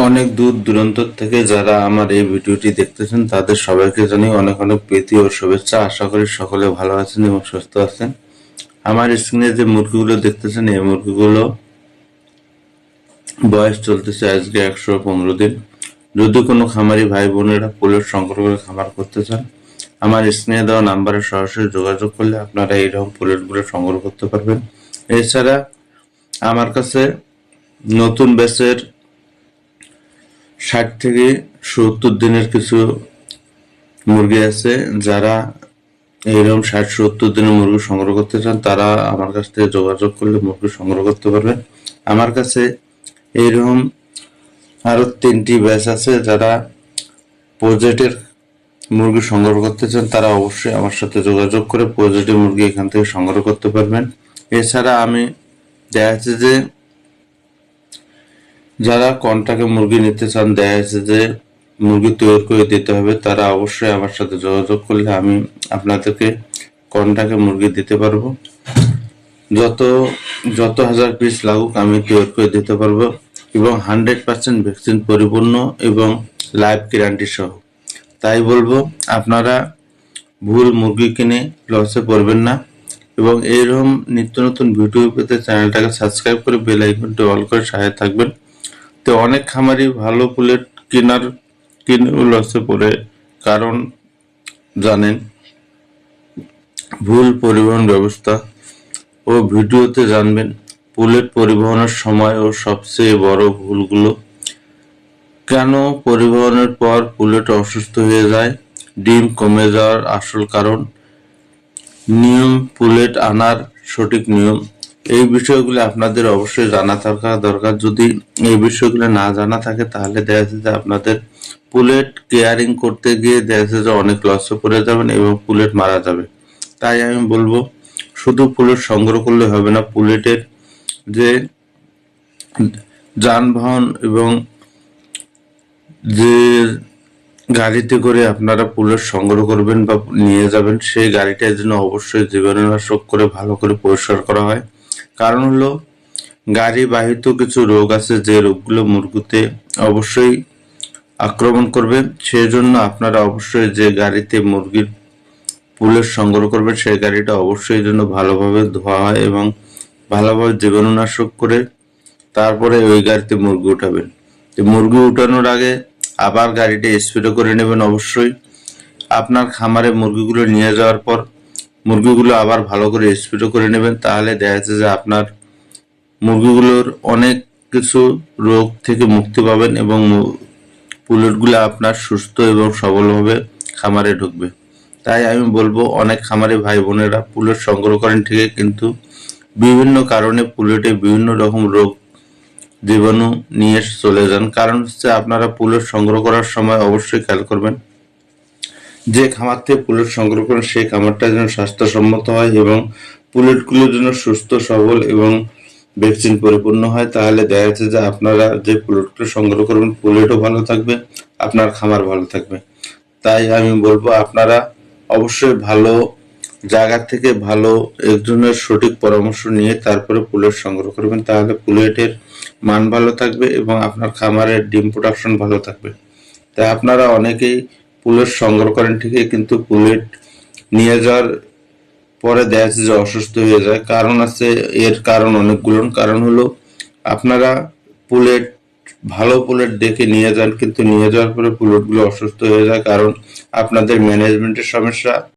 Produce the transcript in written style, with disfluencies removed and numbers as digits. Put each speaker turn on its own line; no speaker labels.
অনেক দূর দূরান্ত থেকে যারা আমার এই ভিডিওটি দেখতেছেন তাদের সবাইকে জানাই অনেক অনেক প্রীতি ও শুভেচ্ছা। আশা করি সকলে ভালো আছেন এবং সুস্থ আছেন। আমার স্ক্রিনে যে মুরগিগুলো দেখতেছেন এই মুরগিগুলো বয়স চলতেছে আজকে 115 দিন। যদি কোনো খামারি ভাই বোনেরা পোলট্রি সংগ্রহ করে খামার করতে চান, আমার স্ক্রিনে দেওয়া নাম্বারে সরাসরি যোগাযোগ করলে আপনারা এইরকম পোলট্রিগুলো সংগ্রহ করতে পারবেন। এছাড়া আমার কাছে নতুন ব্যাচের 60 থেকে 70 দিনের কিছু মুরগি আছে। যারা এইরকম 60-70 দিনের মুরগি সংগ্রহ করতে চান তারা আমার কাছ থেকে যোগাযোগ করলে মুরগি সংগ্রহ করতে পারবেন। আমার কাছে এইরকম আরো 3টি ব্যাচ আছে। যারা প্রজেক্টের মুরগি সংগ্রহ করতে চান তারা অবশ্যই আমার সাথে যোগাযোগ করে প্রজেক্টের মুরগি এখান থেকে সংগ্রহ করতে পারবেন। এছাড়া আমি দেখা যাচ্ছে যে যারা কন্ট্রাক্টে মুরগি নিতে চান, দেখা যাচ্ছে যে মুরগি তৈরি করে দিতে হবে, তারা অবশ্যই আমার সাথে যোগাযোগ করলে আমি আপনাদেরকে কন্ট্রাক্টে মুরগি দিতে পারবো। যত হাজার পিস লাগুক আমি তৈরি করে দিতে পারবো এবং 100% ভ্যাকসিন পরিপূর্ণ এবং লাইভ গ্যারান্টি সহ। তাই বলবো আপনারা ভুল মুরগি কিনে লসে পড়বেন না এবং এইরকম নিত্য নতুন ভিডিও পেতে চ্যানেলটাকে সাবস্ক্রাইব করে বেল আইকনটি অল করে সাথে থাকবেন। তো অনেক খামারি ভালো পুলেট কিনে লসে পড়ে, কারণ জানেন ভুল পরিবহন ব্যবস্থা ও ভিডিওতে জানবেন পুলেট পরিবহনের সময় ও সবচেয়ে বড় ভুলগুলো, কেন পরিবহনের পর পুলেট অসুস্থ হয়ে যায়, ডিম কমে যাওয়ার আসল কারণ, নিয়ম পুলেট আনার সঠিক নিয়ম। এই বিষয়গুলো আপনাদের অবশ্যই জানা থাকা দরকার। যদি এই বিষয়গুলো না জানা থাকে তাহলে দেখা যাচ্ছে যে আপনাদের পুলেট কেয়ারিং করতে গিয়ে দেখা যাচ্ছে যে অনেক লসে পড়ে যাবেন এবং পুলেট মারা যাবে। তাই আমি বলবো শুধু পুলেট সংগ্রহ করলে হবে না, পুলেটের যে যানবাহন এবং যে গাড়িতে করে আপনারা পুলেট সংগ্রহ করবেন বা নিয়ে যাবেন সেই গাড়িটার জন্য অবশ্যই জীবাণুনাশক করে ভালো করে পরিষ্কার করা হয়। কারণ হলো গাড়ি বাহিত কিছু রোগ আছে যে রোগগুলো মুরগিতে অবশ্যই আক্রমণ করবে। সেই জন্য আপনারা অবশ্যই যে গাড়িতে মুরগির পুলেট সংগ্রহ করবেন সেই গাড়িটা অবশ্যই জন্য ভালোভাবে ধোয়া হয় এবং ভালোভাবে জীবাণুনাশক করে তারপরে ওই গাড়িতে মুরগি উঠাবেন। মুরগি উঠানোর আগে আবার গাড়িটা স্প্রে করে নেবেন। অবশ্যই আপনার খামারে মুরগিগুলো নিয়ে যাওয়ার পর মুরগিগুলো আবার ভালো করে স্প্রে করে নেবেন। তাহলে দেখা যাচ্ছে যে আপনার মুরগিগুলোর অনেক কিছু রোগ থেকে মুক্তি পাবেন এবং পুলেটগুলো আপনার সুস্থ এবং সবলভাবে খামারে ঢুকবে। তাই আমি বলবো অনেক খামারে ভাই বোনেরা পুলেট সংগ্রহ করেন ঠিকই, কিন্তু বিভিন্ন কারণে পুলেটে বিভিন্ন রকম রোগ জীবাণু নিয়ে চলে যান। কারণ হচ্ছে আপনারা পুলেট সংগ্রহ করার সময় অবশ্যই খেয়াল করবেন যে খামার থেকে পুলেট সংগ্রহ করেন সেই খামারটা যেন স্বাস্থ্যসম্মত হয় এবং পুলেটগুলো যেন সুস্থ সবল এবং ভ্যাকসিন পরিপূর্ণ হয়। তাহলে দেখা যাচ্ছে যে আপনারা যে পুলেটগুলো সংগ্রহ করবেন পুলেটও ভালো থাকবে, আপনার খামার ভালো থাকবে। তাই আমি বলবো আপনারা অবশ্যই ভালো জায়গা থেকে ভালো একজনের সঠিক পরামর্শ নিয়ে তারপরে পুলেট সংগ্রহ করবেন। তাহলে পুলেটের মান ভালো থাকবে এবং আপনার খামারের ডিম প্রোডাকশন ভালো থাকবে। তাই আপনারা অনেকেই পুলেট সংগ্রহ করেন ঠিকই, কিন্তু পুলেট নিয়ে যাওয়ার পরে দেখা যাচ্ছে যে অসুস্থ হয়ে যায়। কারণ আছে, এর কারণ অনেকগুলো। কারণ হলো আপনারা পুলেট ভালো পুলেট দেখে নিয়ে যান, কিন্তু নিয়ে যাওয়ার পরে পুলেটগুলো অসুস্থ হয়ে যায়, কারণ আপনাদের ম্যানেজমেন্টের সমস্যা